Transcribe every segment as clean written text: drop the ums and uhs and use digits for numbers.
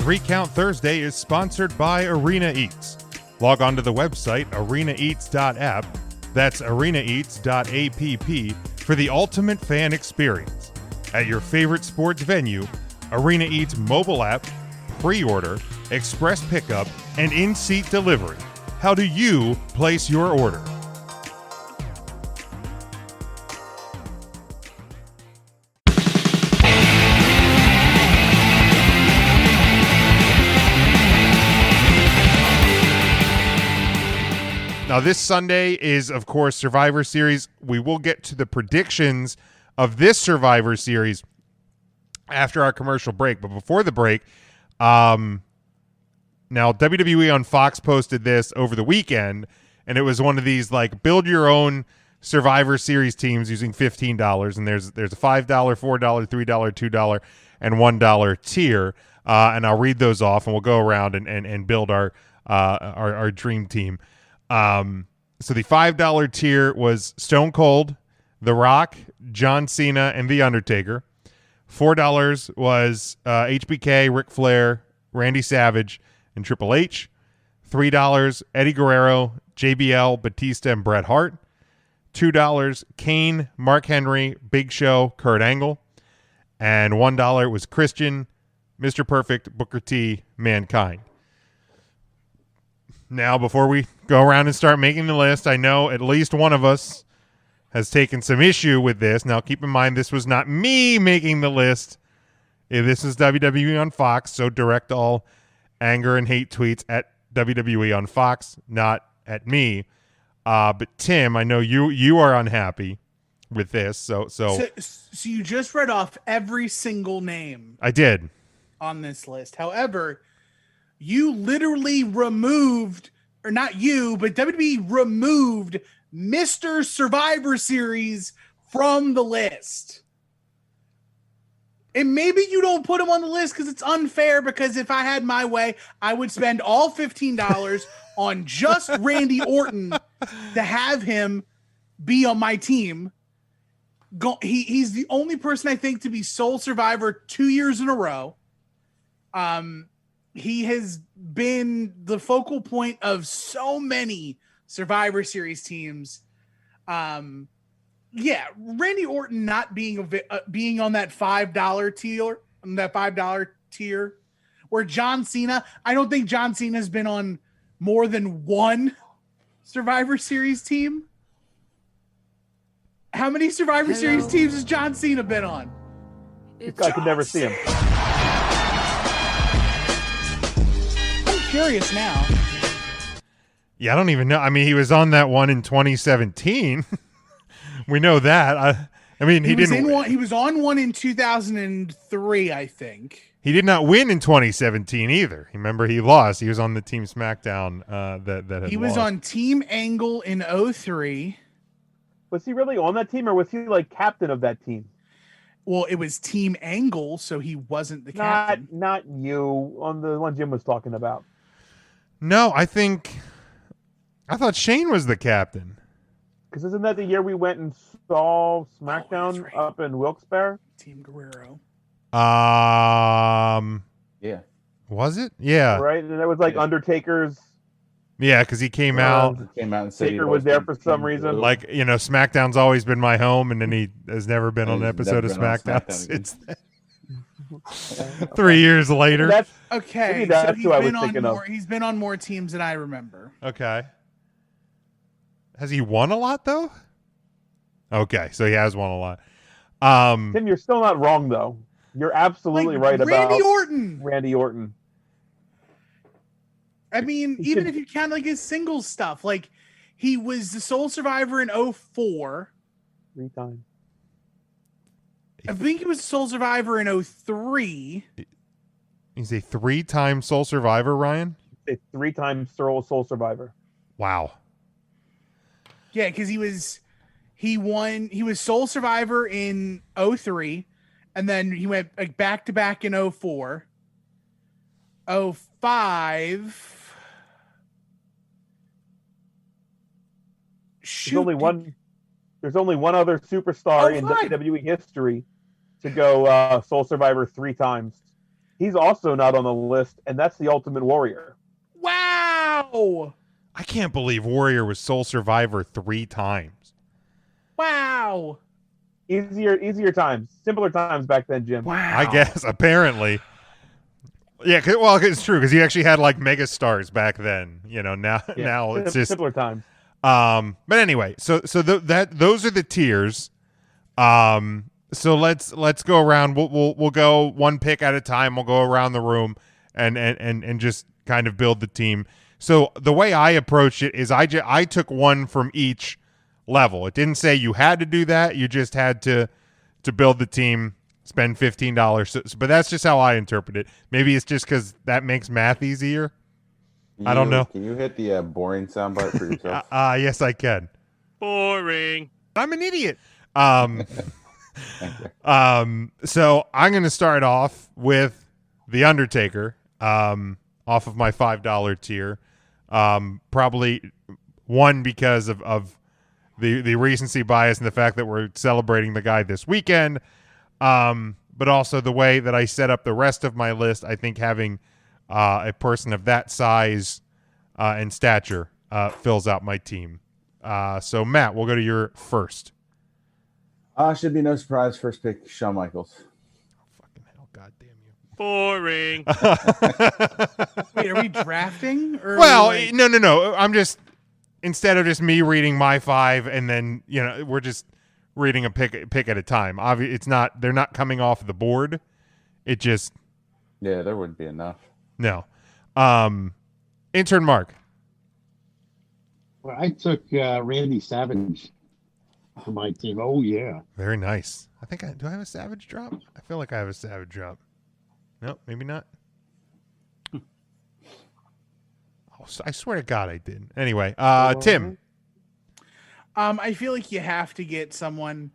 3 Count Thursday is sponsored by Arena Eats. Log on to the website arenaeats.app, that's arenaeats.app, for the ultimate fan experience. At your favorite sports venue, Arena Eats mobile app, pre-order, express pickup, and in-seat delivery. How do you place your order? Now, this Sunday is, of course, Survivor Series. We will get to the predictions of this Survivor Series after our commercial break. But before the break, now WWE on Fox posted this over the weekend, and it was one of these, like, build your own Survivor Series teams using $15. And there's a $5, $4, $3, $2, and $1 tier. And I'll read those off, and we'll go around and build our dream team. So the $5 tier was Stone Cold, The Rock, John Cena, and The Undertaker. $4 was HBK, Ric Flair, Randy Savage, and Triple H. $3, Eddie Guerrero, JBL, Batista, and Bret Hart. $2, Kane, Mark Henry, Big Show, Kurt Angle. And $1 was Christian, Mr. Perfect, Booker T, Mankind. Now, before we go around and start making the list, I know at least one of us has taken some issue with this. Now, keep in mind, this was not me making the list. This is WWE on Fox, so direct all anger and hate tweets at WWE on Fox, not at me. But Tim, I know you are unhappy with this. So you just read off every single name. I did on this list. However, you literally removed, or not you, but WWE removed Mr. Survivor Series from the list. And maybe you don't put him on the list because it's unfair, because if I had my way, I would spend all $15 on just Randy Orton to have him be on my team. He's the only person I think to be sole survivor 2 years in a row. He has been the focal point of so many Survivor Series teams. Randy Orton not being on that $5 tier, where John Cena, I don't think John Cena's been on more than one Survivor Series team. How many Survivor Series teams has John Cena been on? I could never see him. Curious now. Yeah, I don't even know. I mean, he was on that one in 2017. We know that. I mean, he didn't. He was on one in 2003, I think. He did not win in 2017 either. Remember, he lost. He was on the Team SmackDown He was on Team Angle in 2003. Was he really on that team, or was he like captain of that team? Well, it was Team Angle, so he wasn't the captain. Not you, on the one Jim was talking about. No, I thought Shane was the captain. Because isn't that the year we went and saw SmackDown up in Wilkes-Barre? Team Guerrero. Yeah. Was it? Yeah. Right, and it was like Undertaker's. Yeah, because he came out. And Taker was there for some reason. Like, SmackDown's always been my home, and then he has never been on an episode of SmackDown since then. 3 years later. That's okay. That's so who I was thinking of. He's been on more teams than I remember. Okay. Has he won a lot though? Okay, so he has won a lot. Tim, you're still not wrong though. You're absolutely right about Randy Orton. I mean, even if you count like his singles stuff, like he was the sole survivor in 2004. 3 times. I think he was sole survivor in 2003. He's a 3-time sole survivor, Ryan? A 3-time sole survivor. Wow. Yeah, because he was sole survivor in 2003, and then he went like back to back in 2004. 2005. There's only one other superstar in WWE history to go sole survivor 3 times. He's also not on the list, and that's the Ultimate Warrior. Wow. I can't believe Warrior was sole survivor 3 times. Wow. Easier times, simpler times back then, Jim. Wow. I guess, apparently. Yeah, well, it's true, because he actually had, like, mega stars back then. Now it's just... Simpler times. But anyway, so those are the tiers. So let's go around. We'll go one pick at a time. We'll go around the room and just kind of build the team. So the way I approached it is I took one from each level. It didn't say you had to do that. You just had to build the team, spend $15. But that's just how I interpret it. Maybe it's just because that makes math easier. I don't know. Can you hit the boring soundbite for yourself? Yes, I can. Boring. I'm an idiot. So I'm going to start off with The Undertaker, off of my $5 tier. Probably one because of the recency bias and the fact that we're celebrating the guy this weekend. But also the way that I set up the rest of my list. I think having a person of that size and stature fills out my team. So Matt, we'll go to your first. Should be no surprise. First pick, Shawn Michaels. Fucking hell, goddamn you. Boring. Wait, are we drafting? Or Well, no. I'm just, instead of just me reading my 5 and then, we're just reading a pick at a time. It's not, they're not coming off the board. It just. Yeah, there wouldn't be enough. No. Intern Mark. Well, I took Randy Savage for my team. Oh, yeah. Very nice. Do I have a Savage drop? I feel like I have a Savage drop. No, maybe not. Oh, I swear to God I did. Anyway, Tim. I feel like you have to get someone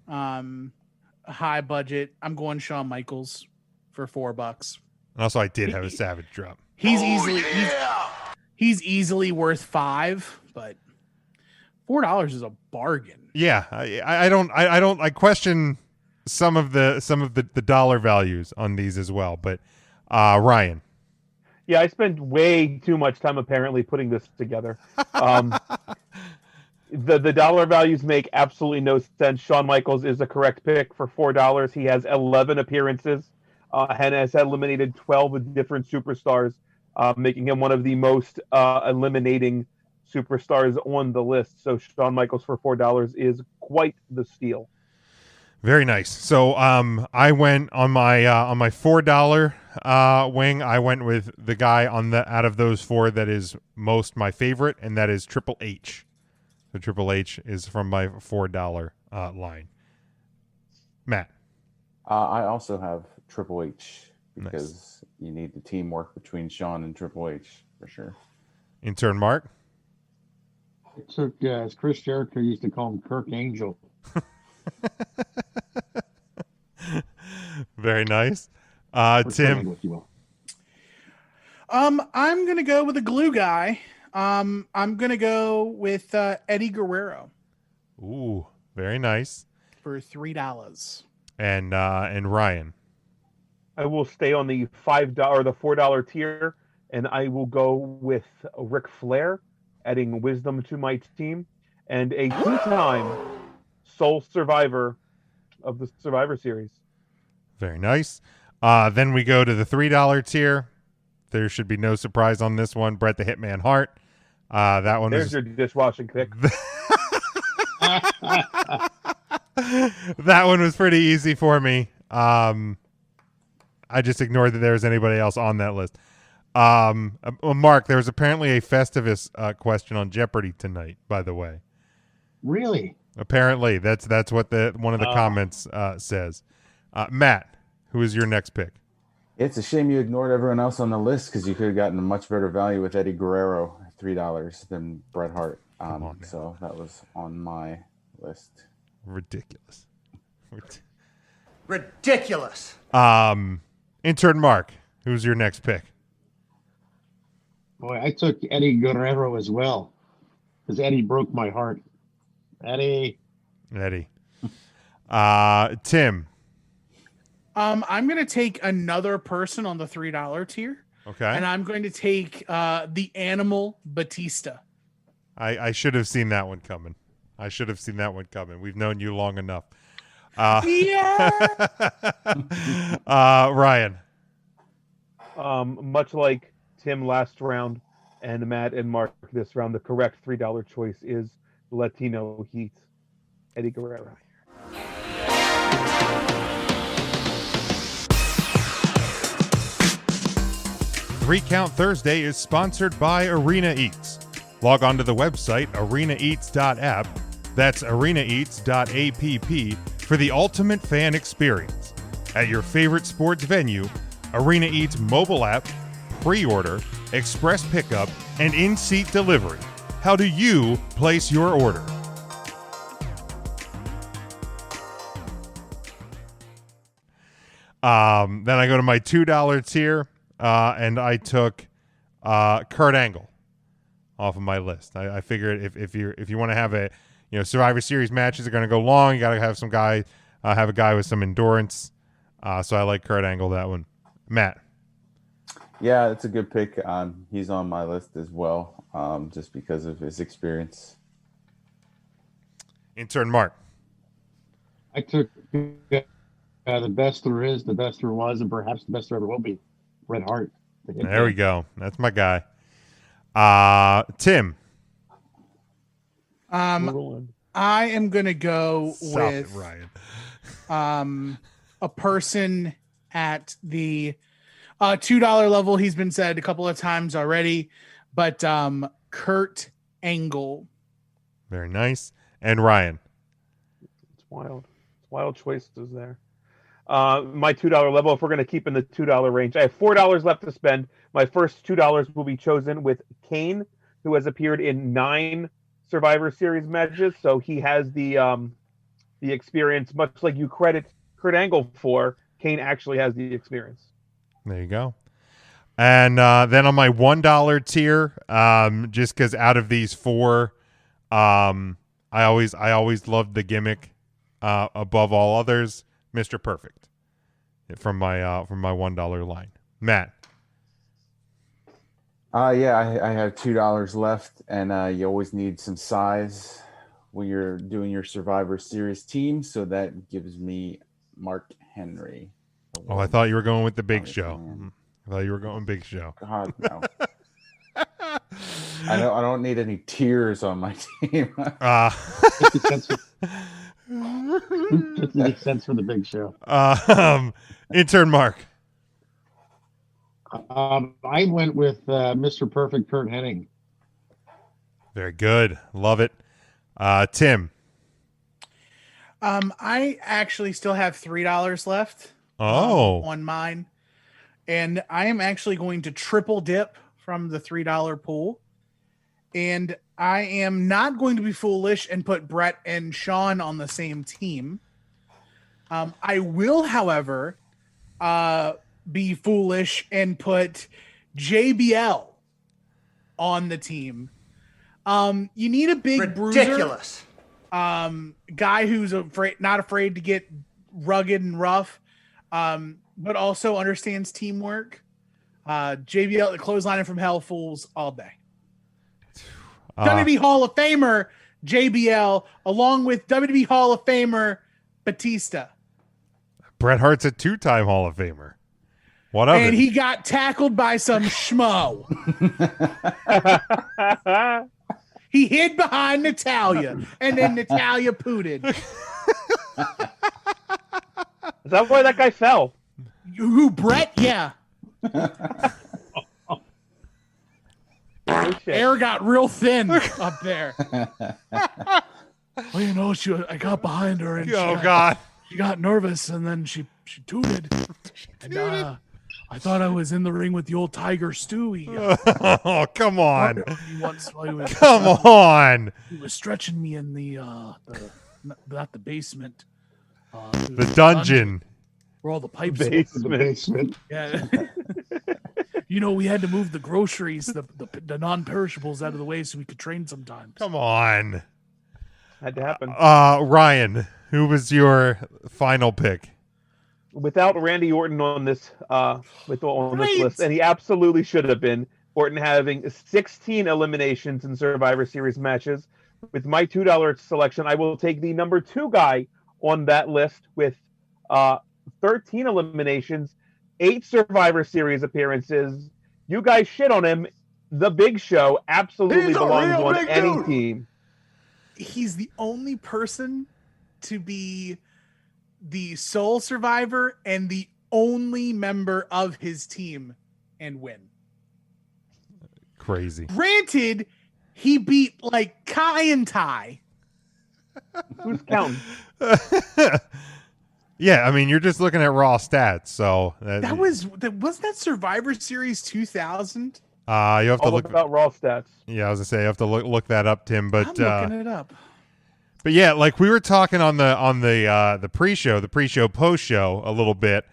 high budget. I'm going Shawn Michaels for $4. And also, I did have a Savage drop. He's easily worth $5, but $4 is a bargain. Yeah, I question some of the dollar values on these as well. But Ryan. Yeah, I spent way too much time apparently putting this together. The dollar values make absolutely no sense. Shawn Michaels is the correct pick for $4. He has 11 appearances and has eliminated 12 different superstars, making him one of the most eliminating superstars on the list. So Shawn Michaels for $4 is quite the steal. Very nice. So I went on my $4 wing. I went with the guy out of those 4 that is most my favorite, and that is Triple H. So Triple H is from my $4 line. Matt. I also have Triple H because you need the teamwork between Shawn and Triple H for sure. Intern Mark. I took, as Chris Jericho used to call him, Kirk Angel. Very nice. Tim. I'm gonna go with a glue guy. I'm gonna go with Eddie Guerrero. Ooh, very nice. For $3. And Ryan. I will stay on the $5 or the $4 tier, and I will go with Ric Flair, adding wisdom to my team, and a 2-time sole survivor of the Survivor Series. Very nice. Then we go to the $3 tier. There should be no surprise on this one. Bret the Hitman Hart. That one. There's your dishwashing pick. That one was pretty easy for me. I just ignored that there was anybody else on that list. Mark, there was apparently a Festivus question on Jeopardy tonight, by the way. Really? Apparently, that's what one of the comments says. Matt, who is your next pick? It's a shame you ignored everyone else on the list because you could have gotten a much better value with Eddie Guerrero, $3 than Bret Hart. So that was on my list. Ridiculous. Ridiculous. Intern Mark, who's your next pick? Boy, I took Eddie Guerrero as well because Eddie broke my heart. Eddie. Tim. I'm going to take another person on the $3 tier, Okay. and I'm going to take the Animal Batista. I should have seen that one coming. We've known you long enough. Yeah. Ryan. Much like Tim last round and Matt and Mark this round, the correct $3 choice is Latino Heat, Eddie Guerrero. Three Count Thursday is sponsored by Arena Eats. Log on to the website arenaeats.app. That's arenaeats.app for the ultimate fan experience. At your favorite sports venue, Arena Eats mobile app, pre-order, express pickup, and in-seat delivery. How do you place your order? Then I go to my $2 tier, and I took Kurt Angle off of my list. I figured if you want to have a Survivor Series matches are going to go long, you got to have some guy have a guy with some endurance. So I like Kurt Angle that one. Matt. Yeah, it's a good pick. He's on my list as well, just because of his experience. Intern Mark. I took the best there is, the best there was, and perhaps the best there ever will be. Bret Hart. There we go. That's my guy. Tim. I am going to go Stop with it, Ryan. a person at the $2 level. He's been said a couple of times already, but Kurt Angle. Very nice. And Ryan. It's wild. It's wild choices there. My $2 level, if we're going to keep in the $2 range, I have $4 left to spend. My first $2 will be chosen with Kane, who has appeared in 9 Survivor Series matches. So he has the experience, much like you credit Kurt Angle for. Kane actually has the experience. There you go. And then on my $1 tier, just because out of these 4, I always loved the gimmick above all others, Mr. Perfect, from my $1 line. Matt. Yeah, I have $2 left, and you always need some size when you're doing your Survivor Series team, so that gives me Mark Henry. Oh, I thought you were going with the Big Show. I thought you were going Big Show. God, no. I don't need any tears on my team. 50 cents for the Big Show. Intern Mark. I went with Mr. Perfect, Kurt Hennig. Very good. Love it. Tim. I actually still have $3 left. On mine, and I am actually going to triple dip from the $3 pool, and I am not going to be foolish and put Brett and Sean on the same team. I will, however, be foolish and put JBL on the team. You need a big ridiculous bruiser, guy who's not afraid to get rugged and rough. But also understands teamwork. JBL, the clotheslining from Hell, fools all day. WWE Hall of Famer JBL, along with WWE Hall of Famer Batista. Bret Hart's a 2-time Hall of Famer. What of it? And he got tackled by some schmo. He hid behind Natalia, and then Natalia pooted. Is that why that guy fell? Who, Brett? Yeah. Air got real thin up there. Well, you know, I got behind her, and God, she got nervous, and then she tooted. And, I thought I was in the ring with the old Tiger Stewie. Oh, come on! Come on! He was stretching me in the not the basement. The dungeon. Where all the pipes were. The basement. Yeah. You know, we had to move the groceries, the non-perishables out of the way so we could train sometimes. Come on. Had to happen. Ryan, who was your final pick? without Randy Orton on this on this Right. list, and he absolutely should have been. Orton having 16 eliminations in Survivor Series matches. With my $2 selection, I will take the number 2 guy on that list with 13 eliminations, 8 Survivor Series appearances. You guys shit on him. The Big Show absolutely He's a belongs real on big any dude. team. He's the only person to be the sole survivor and the only member of his team and win. Crazy. Granted, he beat like Kai and Tai. Who's counting? Yeah, I mean, you're just looking at raw stats, so Wasn't that Survivor Series 2000? you have to All look. about raw stats. Yeah, I was gonna say you have to look that up, Tim. But I'm looking it up. But yeah, like we were talking on the pre-show post-show a little bit.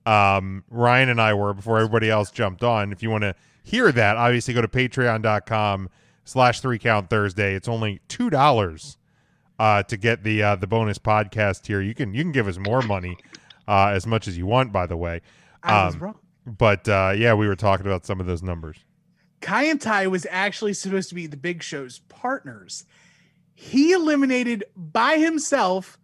Ryan and I were before everybody else jumped on. If you want to hear that, obviously go to patreon.com/3count Thursday. It's only $2 to get the bonus podcast tier. You can give us more money, as much as you want, by the way. I was wrong. But yeah, we were talking about some of those numbers. Kai and Tai was actually supposed to be the Big Show's partners. He eliminated by himself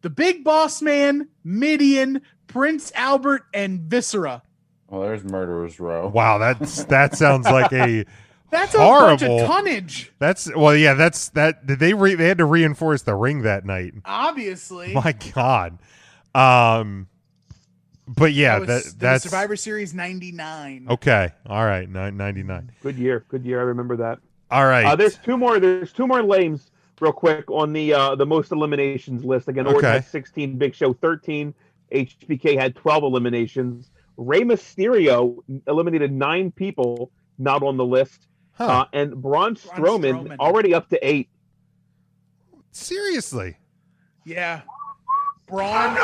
the Big Boss Man, Midian, Prince Albert, and Viscera. Well, there's Murderer's Row. Wow, that sounds like a That's a bunch horrible. of tonnage, That's that. Did they had to reinforce the ring that night? obviously. My God. But yeah, that was that's Survivor Series 99. okay. All right, 99. Good year. I remember that. All right. There's two more lames real quick on the most eliminations list. Again, Orton Okay. had 16, Big Show 13, HBK had 12 eliminations. Rey Mysterio eliminated 9 people not on the list, Huh. and Braun Strowman Strowman. already up to 8. Seriously. Yeah. Braun.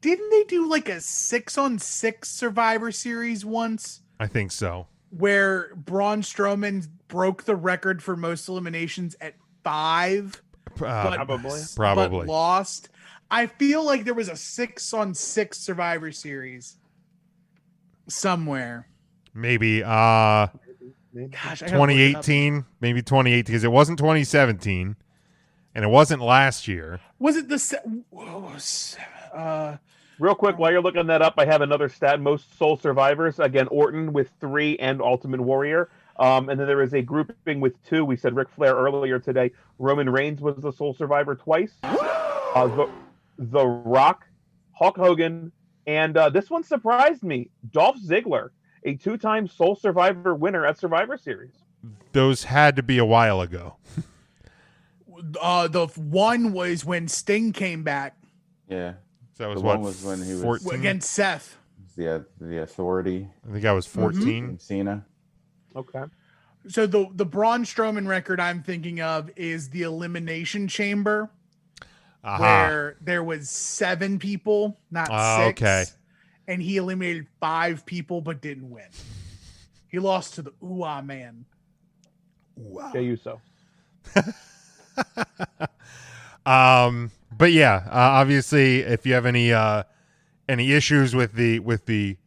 Didn't they do like a 6-on-6 Survivor Series once I think so. where Braun Strowman broke the record for most eliminations at 5? Probably. Probably. But lost. I feel like there was a 6-on-6 Survivor Series somewhere. Maybe Gosh, I gotta look it up. 2018, maybe 2018 because it wasn't 2017 and it wasn't last year. Was it the Real quick, while you're looking that up, I have another stat. Most sole survivors, again, Orton with 3 and Ultimate Warrior. And then there is a grouping with 2. We said Ric Flair earlier today. Roman Reigns was the sole survivor twice. The Rock, Hulk Hogan, and this one surprised me. Dolph Ziggler, a 2-time sole survivor winner at Survivor Series. Those had to be a while ago. the one was when Sting came back Yeah. So that was The what? one was when he was- 14? against Seth. The Authority. I think I was 14. And Cena. Okay. So the Braun Strowman record I'm thinking of is the Elimination Chamber, Aha. where there was 7 people, not 6. Okay. And he eliminated 5 people but didn't win. He lost to the Ooh-Ah Man. Jey Uso. But yeah, obviously, if you have any issues with the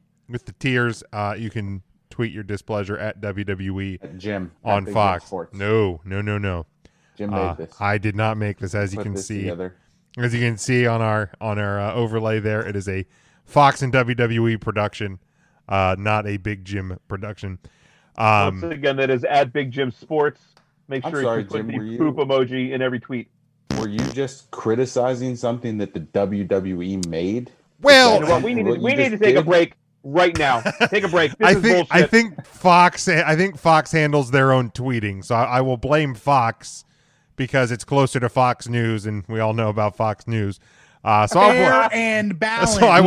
tiers, you can tweet your displeasure at WWE Jim. on at Big Jim Fox. Sports. No. Jim made this. I did not make this, as you Put can this see. together. As you can see on our overlay there, it is a Fox and WWE production, not a Big Jim production. Once again, that is at Big Jim Sports. Make I'm sure sorry, you put Jim, were the you- poop emoji in every tweet. Were you just criticizing something that the WWE made? Well, You know what? We need to take a break right now. Take a break. This is bullshit. I think Fox handles their own tweeting, so I will blame Fox because it's closer to Fox News, and we all know about Fox News. Fair and balanced. So I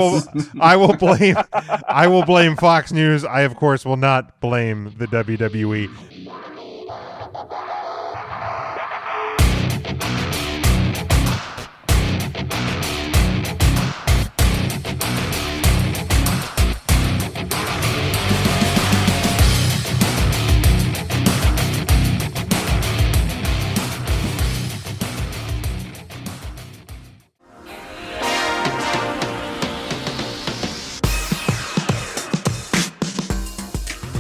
will blame Fox News. I of course will not blame the WWE.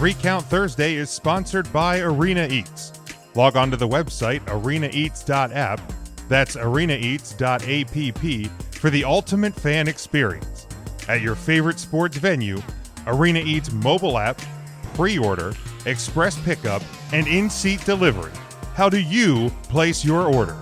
3 Count Thursday is sponsored by Arena Eats. Log on to the website arenaeats.app, that's arenaeats.app, for the ultimate fan experience. At your favorite sports venue, Arena Eats mobile app, pre-order, express pickup, and in-seat delivery. How do you place your order?